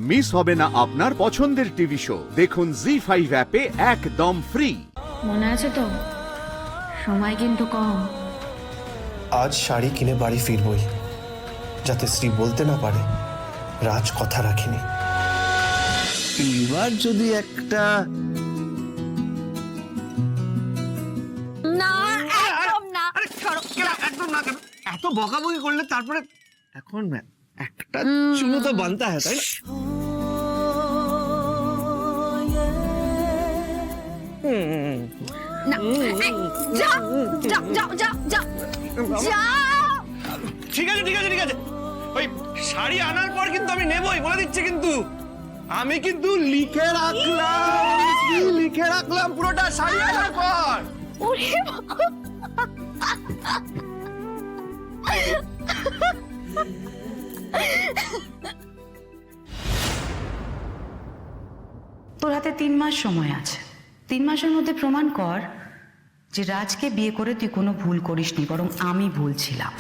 Miss হবে না আপনার পছন্দের টিভি শো। দেখুন জি5 অ্যাপে একদম ফ্রি। মনে আছে তো? সময় কিন্তু কম। আজ শাড়ি কিনে বাড়ি ফিরবই, যাতে শ্রী বলতে না পারে রাজ কথা রাখিনি। এবার যদি একটা না, একদম না। একদম না কেন এত বকাবকি করলে তারপরে এখন একটা চুমু তো বানতে হয় তাই না, যা যা যা যা যা যা। ঠিক আছে ঠিক আছে ঠিক আছে, ওই শাড়ি আনার পর কিন্তু আমি নেবই বলে দিচ্ছি, কিন্তু আমি কিন্তু লিখে রাখলাম পুরোটা শাড়ি আনার পর। ওরে বাবা। তোর হাতে 3 মাস সময় আছে। 3 মাসের মধ্যে প্রমাণ কর যে রাজকে বিয়ে করে তুই কোনো ভুল করিসনি, বরং আমি ভুল ছিলাম।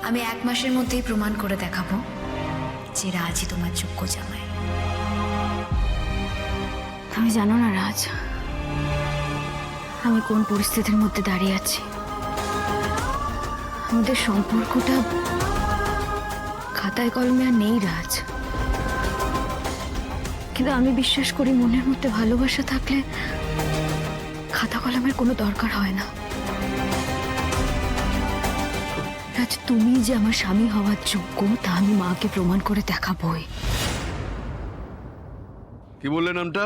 আমি 1 মাসের মধ্যেই প্রমাণ করে দেখাবো যে রাজই তোমার যোগ্য জামাই। তুমি জানো না রাজ, আমি কোন পরিস্থিতির মধ্যে দাঁড়িয়ে আছি। আমাদের সম্পর্কটা খাতায় কলমে আর নেই রাজ, কিন্তু আমি বিশ্বাস করি মনের মধ্যে ভালোবাসা থাকলে খাতা কলমের কোনো দরকার হয় না। রাজ, তুমি যে আমার স্বামী হওয়ার যোগ্য তা আমি মাকে প্রমাণ করে দেখাবই। কি বললেন নামটা?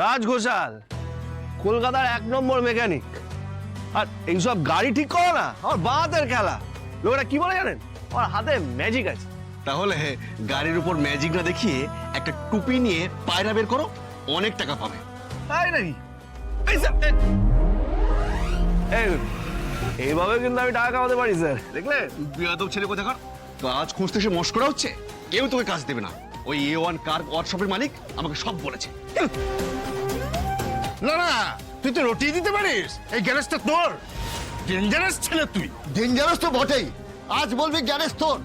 রাজ ঘোষাল, কলকাতার 1 নম্বর মেকানিক। আর এইসব গাড়ি ঠিক করো না আমার বাতের খেলা। লোকেরা কি বলে জানেন, আমার হাতে ম্যাজিক আছে। তাহলে গাড়ির উপর ম্যাজিক না দেখিয়ে একটা টুপি নিয়ে পায়রা বের করো, অনেক টাকা পাবে। তাই নাকি? এইভাবে কিন্তু আমি টাকা কামাতে পারি স্যার, দেখলে? বেয়াদব ছেলে কোথাকার, কাজ খুঁজতে এসে মস্করা হচ্ছে। কেউ তোকে কাজ দেবে না। ওই A1 কার ওয়ার্কশপের মালিক আমাকে সব বলেছে। না না, তুই তো রটিয়ে দিতে পারিস। এই গ্যারেজটা তোর। ডেঞ্জারাস ছেলে তুই। ডেঞ্জারাস তো বটেই। আজ বলবি গ্যারেজ তোর,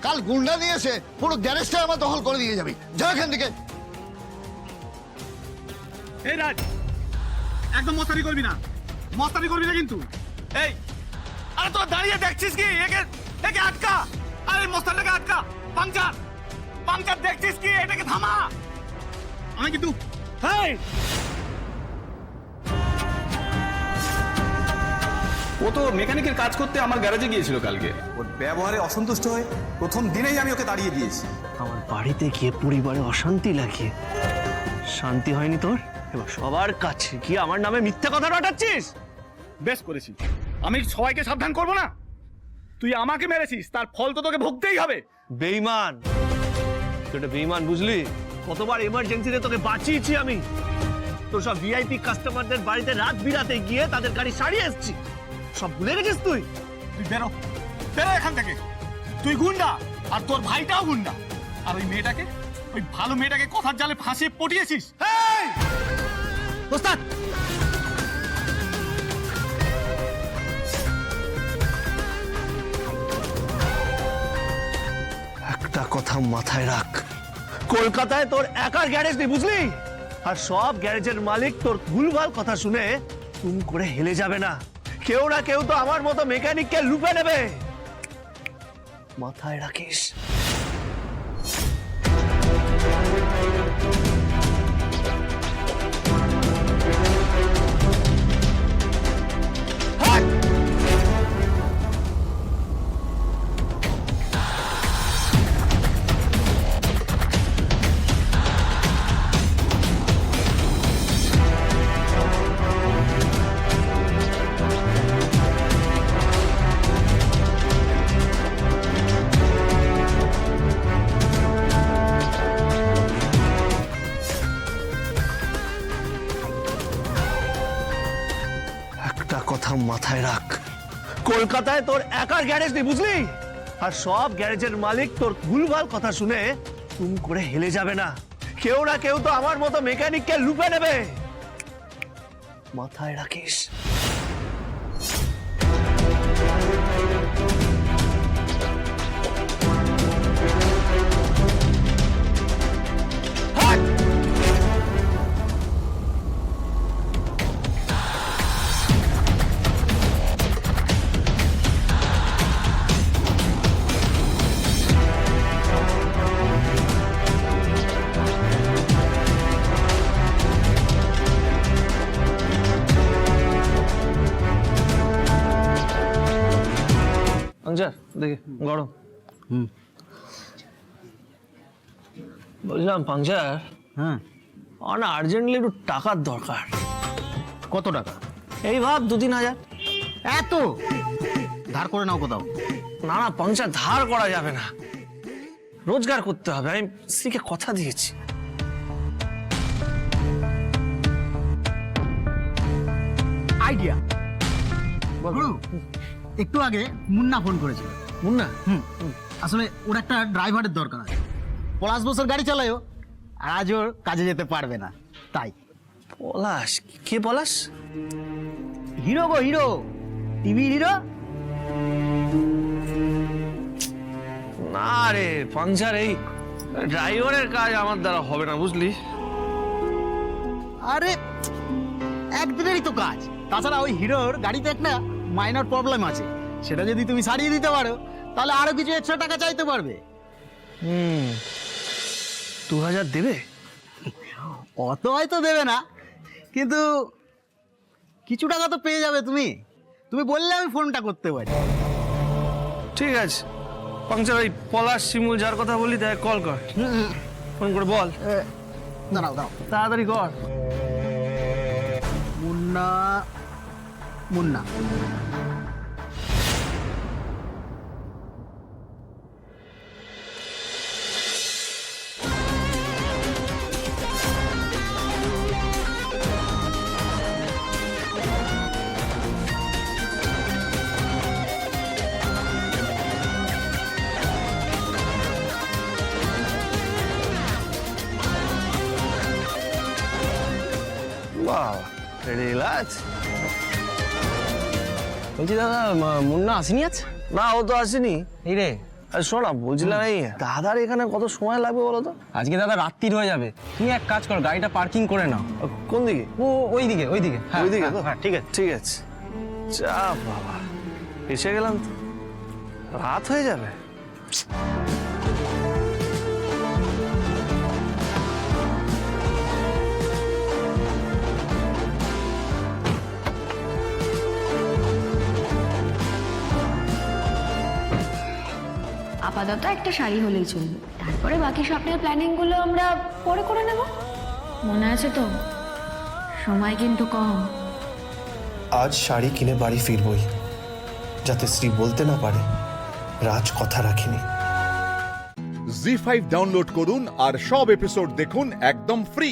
কাল গুন্ডা নিয়ে এসে পুরো গ্যারেজটা আমার দখল করে দিয়ে যাবি। যা এখান থেকে। এই রাজ, একদম মস্তানি করবি না। মস্তানি করবি না কিন্তু। এই, আরে তোরা দাঁড়িয়ে দেখছিস কি? একে আটকা। আরে মস্তানটাকে আটকা। পাংচার দেখছিস কি? এটাকে থামা। আমি কিন্তু হেই, ও তো মেকানিকের কাজ করতে আমার গ্যারেজে গিয়েছিল কালকে। ওর ব্যবহারে অসন্তুষ্ট হয়ে প্রথম দিনেই আমি ওকে তাড়িয়ে দিয়েছি। আমার বাড়িতে গিয়ে পরিবারে অশান্তি লাগিয়ে শান্তি হয়নি তোর? এবার সবার কাছে গিয়ে আমার নামে মিথ্যা কথা রটাচ্ছিস। বেশ করেছিস। আমি সবাইকে সাবধান করব না? তুই আমাকে মেরেছিস, তার ফল তো তোকে ভুগতেই হবে। বেঈমান, তুই একটা বেঈমান, বুঝলি? কতবার এমার্জেন্সিতে তোকে বাঁচিয়েছি আমি। তোর সব ভিআইপি কাস্টমারদের বাড়িতে রাত বিরাতে গিয়ে তাদের গাড়ি সারিয়ে এসেছি। সব ভুলে গেছিস তুই? তুই বেরো এখান থেকে। তুই গুন্ডা, আর তোর ভাইটাও গুন্ডা। আর ওই মেয়েটাকে, ওই ভালো মেয়েটাকে কথার জালে ফাঁসিয়ে পটিয়েছিস। ওস্তাদ, একটা কথা মাথায় রাখ, কলকাতায় তোর একার গ্যারেজ নেই, বুঝলি? আর সব গ্যারেজের মালিক তোর ভুলভাল কথা শুনে তুম করে হেলে যাবে না। কেউ না কেউ তো আমার মতো মেকানিককে লুপে নেবে, মাথায় রাখিস। একটা কথা মাথায় রাখ, কলকাতায় তোর একার গ্যারেজ নেই, বুঝলি? আর সব গ্যারেজের মালিক তোর ভুলভাল কথা শুনে তুম করে হেলে যাবে না। কেউ না কেউ তো আমার মতো মেকানিককে লুপে নেবে, মাথায় রাখিস। পাংচার দেখে গরম। বলছিলাম পাংচার, হ্যাঁ, আমার না আর্জেন্টলি একটু টাকার দরকার। কত টাকা? এই ভাব 2-3 হাজার। এত ধার করে নাও কোথাও। না না পাংচার, ধার করা যাবে না, রোজগার করতে হবে। আমি স্ত্রীকে কথা দিয়েছি। আইডিয়া গুরু, একটু আগে মুন্না ফোন করেছিল। মুন্না? আসলে ওর একটা ড্রাইভারের দরকার আছে। পলাশ বছর গাড়ি চালায়ও, আর আজ ওর কাজে যেতে পারবে না, তাই। পলাশ? কে পলাশ? হিরো গো, হিরো, টিভির হিরো। না রে পাংচার, এই ড্রাইভারের কাজ আমার দ্বারা হবে না, বুঝলি? আরে একদিনেরই তো কাজ। তাছাড়া ওই হিরোর গাড়িতে একটা মাইনর প্রবলেম আছে, সেটা যদি তুমি সারিয়ে দিতে পারো তাহলে আরো কিছু এক্সট্রা টাকা চাইতে পারবে। 2000 দেবে? অত হয়তো দেবে না, কিন্তু কিছু টাকা তো পেয়ে যাবে তুমি। তুমি বললে আমি ফোনটা করতে পারি। ঠিক আছে পাংচার, ওই পলাশ শিমুল যার কথা বলি তাই কল কর, ফোন করে বল। দাঁড়াও দাঁড়াও, তাড়াতাড়ি কর। মুন্না, মুন্না। বাহ, রিল্যাক্স। বলছি দাদা, মুন্না আসেনি আজ? না, ও তো আসেনি। এই রে, আর শোনা, বলছিলাম এই দাদার এখানে কত সময় লাগবে বলো তো? আজকে দাদা রাত্রির হয়ে যাবে। তুমি এক কাজ করো, গাড়িটা পার্কিং করে নাও। কোন দিকে? ওইদিকে ওইদিকে। ওইদিকে তো? হ্যাঁ, ঠিক আছে। ঠিক আছে। যা বাবা, এসে গেলাম তো, রাত হয়ে যাবে। আপাতত একটা শাড়ি হলেই চলবে, তারপরে বাকি স্বপ্নের প্ল্যানিংগুলো আমরা পরে করে নেব। মনে আছে তো? সময় কিন্তু কম। আজ শাড়ি কিনে বাড়ি ফিরবই, যাতে শ্রী বলতে না পারে রাজ কথা রাখিনি। জি5 ডাউনলোড করুন আর সব এপিসোড দেখুন একদম ফ্রি।